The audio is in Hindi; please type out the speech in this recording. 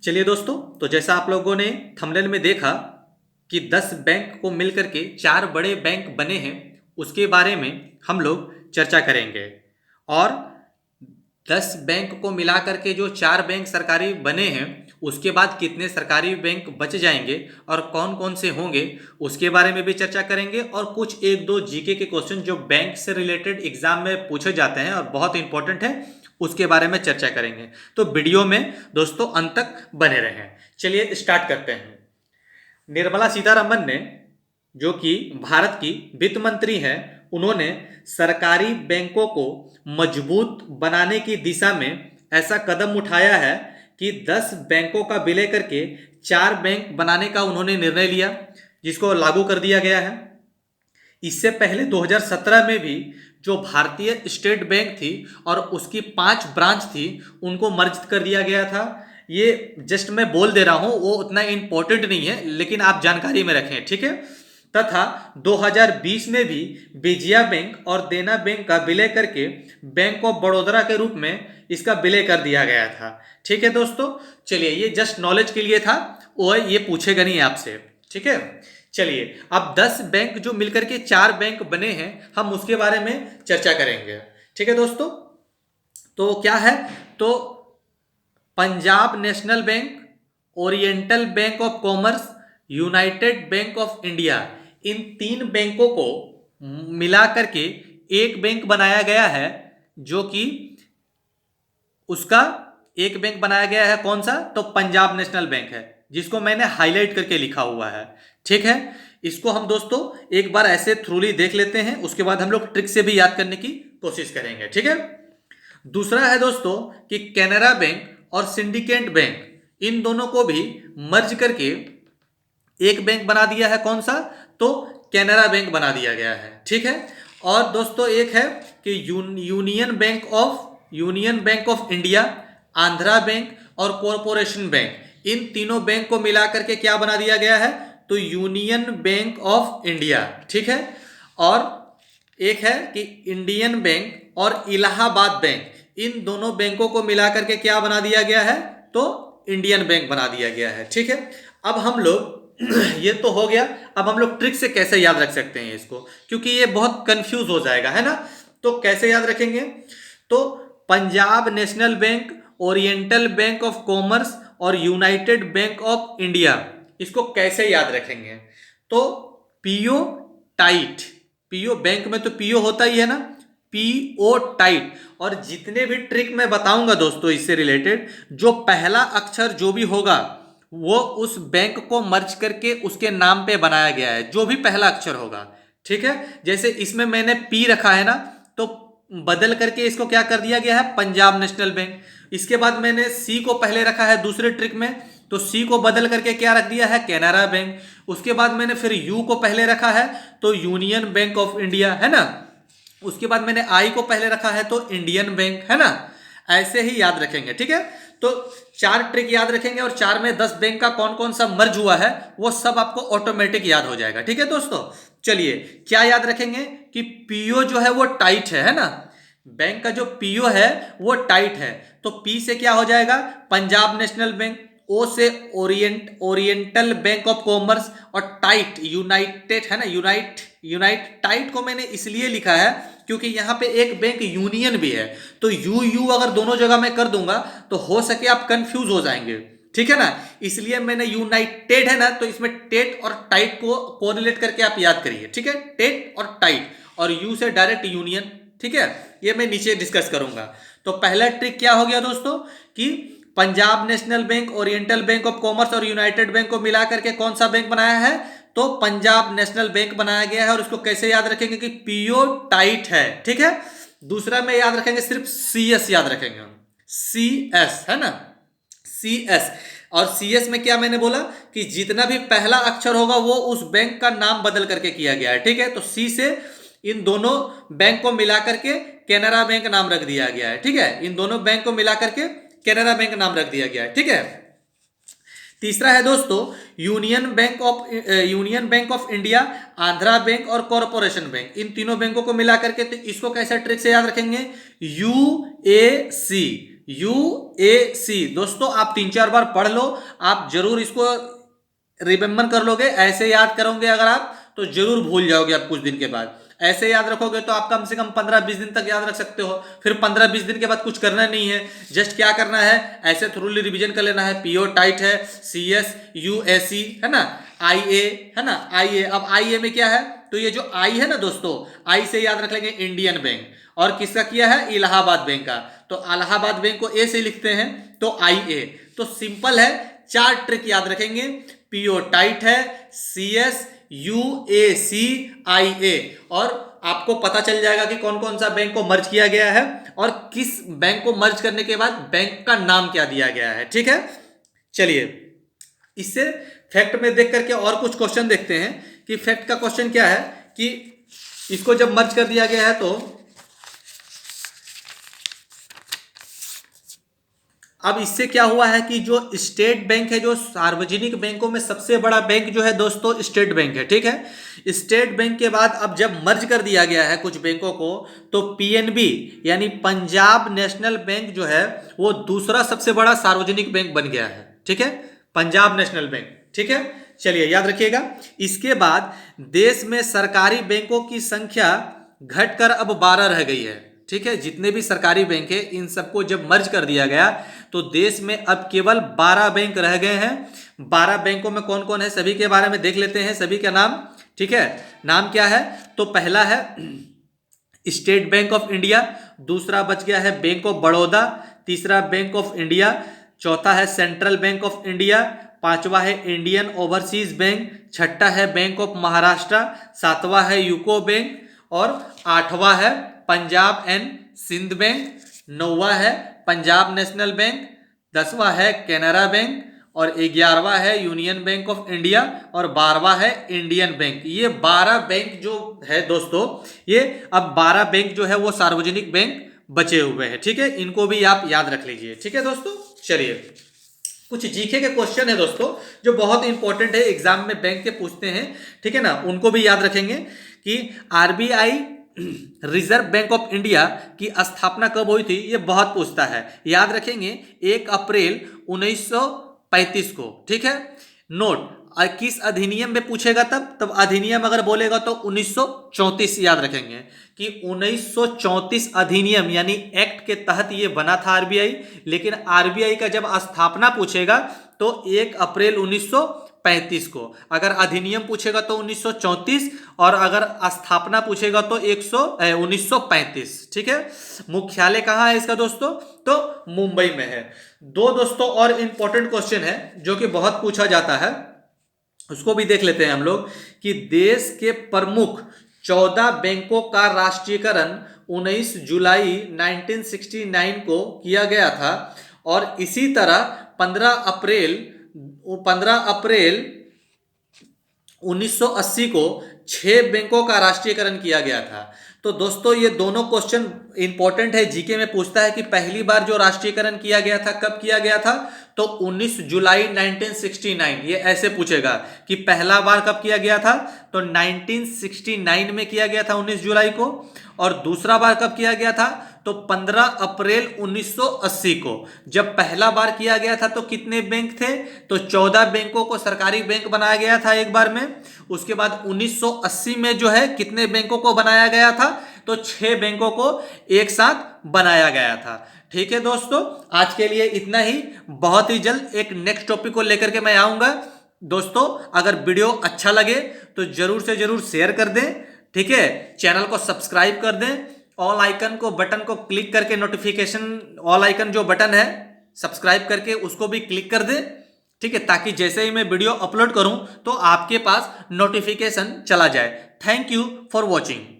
चलिए दोस्तों, तो जैसा आप लोगों ने थंबनेल में देखा कि 10 बैंक को मिलकर के 4 बड़े बैंक बने हैं, उसके बारे में हम लोग चर्चा करेंगे। और 10 बैंक को मिला करके जो 4 बैंक सरकारी बने हैं, उसके बाद कितने सरकारी बैंक बच जाएंगे और कौन कौन से होंगे, उसके बारे में भी चर्चा करेंगे। और कुछ एक दो जीके के क्वेश्चन जो बैंक से रिलेटेड एग्जाम में पूछे जाते हैं और बहुत इंपॉर्टेंट है, उसके बारे में चर्चा करेंगे। तो वीडियो में दोस्तों अंत तक बने रहें। चलिए स्टार्ट करते हैं। निर्मला सीतारमन ने, जो कि भारत की वित्त मंत्री हैं, उन्होंने सरकारी बैंकों को मजबूत बनाने की दिशा में ऐसा कदम उठाया है कि 10 बैंकों का विलय करके 4 बैंक बनाने का उन्होंने निर्णय लिया, जिसको लागू कर दिया गया है। इससे पहले 2017 में भी जो भारतीय स्टेट बैंक थी और उसकी 5 ब्रांच थी, उनको मर्ज कर दिया गया था। ये जस्ट मैं बोल दे रहा हूं, वो उतना इंपॉर्टेंट नहीं है, लेकिन आप जानकारी में रखें, ठीक है। तथा 2020 में भी विजया बैंक और देना बैंक का विलय करके बैंक ऑफ बड़ौदा के रूप में इसका विलय कर दिया गया था। ठीक है दोस्तों, चलिए ये जस्ट नॉलेज के लिए था, वो ये पूछेगा नहीं आपसे, ठीक है। चलिए अब 10 बैंक जो मिलकर के 4 बैंक बने हैं, हम उसके बारे में चर्चा करेंगे, ठीक है दोस्तों। तो क्या है, तो Punjab National Bank, Oriental Bank of Commerce, United Bank of India, इन 3 बैंकों को मिला करके एक बैंक बनाया गया है, जो कि उसका एक बैंक बनाया गया है। कौन सा? तो पंजाब नेशनल बैंक है, जिसको मैंने हाईलाइट करके लिखा हुआ है, ठीक है। इसको हम दोस्तों एक बार ऐसे थ्रूली देख लेते हैं, उसके बाद हम लोग ट्रिक से भी याद करने की कोशिश करेंगे, ठीक है। दूसरा है दोस्तों कि कैनरा बैंक और सिंडिकेट बैंक, इन दोनों को भी मर्ज करके एक बैंक बना दिया है। कौन सा? तो कैनरा बैंक बना दिया गया है, ठीक है। और दोस्तों एक है कि union bank of India, Andhra bank और कॉरपोरेशन बैंक, इन तीनों बैंक को मिलाकर के क्या बना दिया गया है? तो यूनियन बैंक ऑफ इंडिया, ठीक है। और एक है कि इंडियन बैंक और इलाहाबाद बैंक, इन दोनों बैंकों को मिलाकर के क्या बना दिया गया है? तो इंडियन बैंक बना दिया गया है, ठीक है। अब हम लोग ये तो हो गया, अब हम लोग ट्रिक से कैसे याद रख सकते हैं इसको, क्योंकि ये बहुत कंफ्यूज हो जाएगा, है ना। तो कैसे याद रखेंगे? तो Punjab National Bank, Oriental Bank of commerce और यूनाइटेड बैंक ऑफ इंडिया, इसको कैसे याद रखेंगे? तो पीओ टाइट, पीओ बैंक में तो पीओ होता ही है ना, पीओ टाइट। और जितने भी ट्रिक मैं बताऊंगा दोस्तों इससे रिलेटेड, जो पहला अक्षर जो भी होगा वो उस बैंक को मर्ज करके उसके नाम पे बनाया गया है, जो भी पहला अक्षर होगा, ठीक है। जैसे इसमें मैंने पी रखा है ना, तो बदल करके इसको क्या कर दिया गया है? Punjab National bank. इसके बाद मैंने सी को पहले रखा है दूसरे ट्रिक में, तो सी को बदल करके क्या रख दिया है? कैनरा बैंक। उसके बाद मैंने फिर यू को पहले रखा है, तो यूनियन बैंक ऑफ इंडिया, है ना। उसके बाद मैंने आई को पहले रखा है, तो इंडियन बैंक, है ना। ऐसे ही याद रखेंगे, ठीक है। तो 4 ट्रिक याद रखेंगे और 4 में 10 बैंक का कौन कौन सा मर्ज हुआ है वो सब आपको ऑटोमेटिक याद हो जाएगा, ठीक है दोस्तों। चलिए क्या याद रखेंगे कि पीओ जो है वो टाइट है ना। बैंक का जो पीओ है वो टाइट है, तो पी से क्या हो जाएगा? पंजाब नेशनल बैंक, ओ से ओरिएंटल बैंक ऑफ कॉमर्स, और टाइट यूनाइटेड, है ना। यूनाइट टाइट को मैंने इसलिए लिखा है क्योंकि यहां पे एक बैंक यूनियन भी है, तो यू यू अगर दोनों जगह मैं कर दूंगा तो हो सके आप कंफ्यूज हो जाएंगे, ठीक है ना। इसलिए मैंने यूनाइटेड है ना, तो इसमें टेट और टाइट को कोरिलेट करके आप याद करिए, ठीक है। टेट और टाइट, और यू से डायरेक्ट यूनियन, ठीक है। ये मैं नीचे डिस्कस करूंगा। तो पहला ट्रिक क्या हो गया दोस्तों कि Punjab National Bank, Oriental Bank of commerce और यूनाइटेड बैंक को मिला करके कौन सा बैंक बनाया है? तो पंजाब नेशनल बैंक बनाया गया है। और उसको कैसे याद रखेंगे कि पीओ टाइट है, ठीक है। दूसरा में याद रखेंगे, सिर्फ सीएस याद रखेंगे हम, सीएस, है ना, सीएस। और सीएस में क्या मैंने बोला कि जितना भी पहला अक्षर होगा वो उस बैंक का नाम बदल करके किया गया है, ठीक है। तो सी से इन दोनों बैंक को मिला करके कैनरा बैंक नाम रख दिया गया है, ठीक है। इन दोनों बैंक को मिला करके कैनरा बैंक नाम रख दिया गया है, ठीक है। तीसरा है दोस्तों union bank of India, Andhra bank और कॉरपोरेशन बैंक, इन तीनों बैंकों को मिला करके, तो इसको कैसे ट्रिक से याद रखेंगे? UAC, UAC। दोस्तों आप 3-4 बार पढ़ लो, आप जरूर इसको रिमेंबर कर लोगे। ऐसे याद करोगे अगर आप तो जरूर भूल जाओगे आप कुछ दिन के बाद। ऐसे याद रखोगे तो आप कम से कम 15-20 दिन तक याद रख सकते हो। फिर 15-20 दिन के बाद कुछ करना नहीं है, जस्ट क्या करना है, ऐसे थोड़ी रिवीजन कर लेना है। PO टाइट है, CS UAC है ना, IA है ना, IA। अब IA में क्या है, तो ये जो I है ना दोस्तों, I से याद रख लेंगे इंडियन बैंक, और किसका किया है, इलाहाबाद बैंक का। तो इलाहाबाद बैंक को A से लिखते हैं तो IA। तो सिंपल है, 4 ट्रिक याद रखेंगे। PO टाइट है, CS UAC IA, और आपको पता चल जाएगा कि कौन कौन सा बैंक को मर्ज किया गया है और किस बैंक को मर्ज करने के बाद बैंक का नाम क्या दिया गया है। ठीक है, चलिए इससे फैक्ट में देख करके और कुछ क्वेश्चन देखते हैं कि फैक्ट का क्वेश्चन क्या है कि इसको जब मर्ज कर दिया गया है तो अब इससे क्या हुआ है कि जो स्टेट बैंक है, जो सार्वजनिक बैंकों में सबसे बड़ा बैंक जो है दोस्तों स्टेट बैंक है। ठीक है, स्टेट बैंक के बाद अब जब मर्ज कर दिया गया है कुछ बैंकों को, तो PNB यानी पंजाब नेशनल बैंक जो है वो दूसरा सबसे बड़ा सार्वजनिक बैंक बन गया है। ठीक है, पंजाब नेशनल बैंक। ठीक है, चलिए याद रखिएगा। इसके बाद देश में सरकारी बैंकों की संख्या घटकर अब 12 रह गई है। ठीक है, जितने भी सरकारी बैंक है इन सबको जब मर्ज कर दिया गया तो देश में अब केवल 12 बैंक रह गए हैं। 12 बैंकों में कौन कौन है सभी के बारे में देख लेते हैं, सभी का नाम। ठीक है, नाम क्या है, तो पहला है स्टेट बैंक ऑफ इंडिया, दूसरा बच गया है बैंक ऑफ बड़ौदा, तीसरा बैंक ऑफ इंडिया, चौथा है सेंट्रल बैंक ऑफ इंडिया, पांचवा है इंडियन ओवरसीज बैंक, छठा है बैंक ऑफ महाराष्ट्र, सातवां है यूको बैंक, और आठवां है पंजाब एंड सिंध बैंक, नौवां है पंजाब नेशनल बैंक, 10वां है कैनरा बैंक, और 11वां है यूनियन बैंक ऑफ इंडिया, और 12वां है इंडियन बैंक। ये 12 बैंक जो है दोस्तों, ये अब 12 बैंक जो है वो सार्वजनिक बैंक बचे हुए हैं। ठीक है, इनको भी आप याद रख लीजिए। ठीक है दोस्तों, चलिए कुछ जीके के क्वेश्चन है दोस्तों जो बहुत इंपॉर्टेंट है, एग्जाम में बैंक के पूछते हैं। ठीक है ना, उनको भी याद रखेंगे कि RBI reserve bank of India की स्थापना कब हुई थी, ये बहुत पूछता है। याद रखेंगे 1 अप्रैल 1935 को। ठीक है, नोट किस अधिनियम में पूछेगा तब अधिनियम अगर बोलेगा तो 1934 याद रखेंगे कि 1934 अधिनियम यानी एक्ट के तहत ये बना था RBI। लेकिन RBI का जब स्थापना पूछेगा तो 1 अप्रैल 1935 को। अगर अधिनियम पूछेगा तो 1934, और अगर स्थापना पूछेगा तो 1935। ठीक है, मुख्यालय कहाँ है इसका दोस्तों, तो मुंबई में है। दो दोस्तों और इंपॉर्टेंट क्वेश्चन है जो कि बहुत पूछा जाता है, उसको भी देख लेते हैं हम लोग कि देश के प्रमुख 14 बैंकों का राष्ट्रीयकरण 19 जुलाई 1969 को किया गया था, और इसी तरह 15 अप्रैल 1980 को 6 बैंकों का राष्ट्रीयकरण किया गया था। तो दोस्तों ये दोनों क्वेश्चन इंपॉर्टेंट है, जीके में पूछता है कि पहली बार जो राष्ट्रीयकरण किया गया था कब किया गया था, तो 19 जुलाई 1969। ये ऐसे पूछेगा कि पहला बार कब किया गया था, तो 1969 में किया गया था 19 जुलाई को, और दूसरा बार कब किया गया था, तो 15 अप्रैल 1980 को। जब पहला बार किया गया था तो कितने बैंक थे, तो 14 बैंकों को सरकारी बैंक बनाया गया था एक बार में। उसके बाद 1980 में जो है कितने बैंकों को बनाया गया था, तो 6 बैंकों को एक साथ बनाया गया था। ठीक है दोस्तों, आज के लिए इतना ही। बहुत ही जल्द एक नेक्स्ट टॉपिक को लेकर के मैं आऊंगा। दोस्तों अगर वीडियो अच्छा लगे तो जरूर से जरूर शेयर कर दें। ठीक है, चैनल को सब्सक्राइब कर दें, ऑल आइकन को बटन को क्लिक करके नोटिफिकेशन ऑल आइकन जो बटन है सब्सक्राइब करके उसको भी क्लिक कर दें। ठीक है, ताकि जैसे ही मैं वीडियो अपलोड करूं तो आपके पास नोटिफिकेशन चला जाए। Thank you for watching.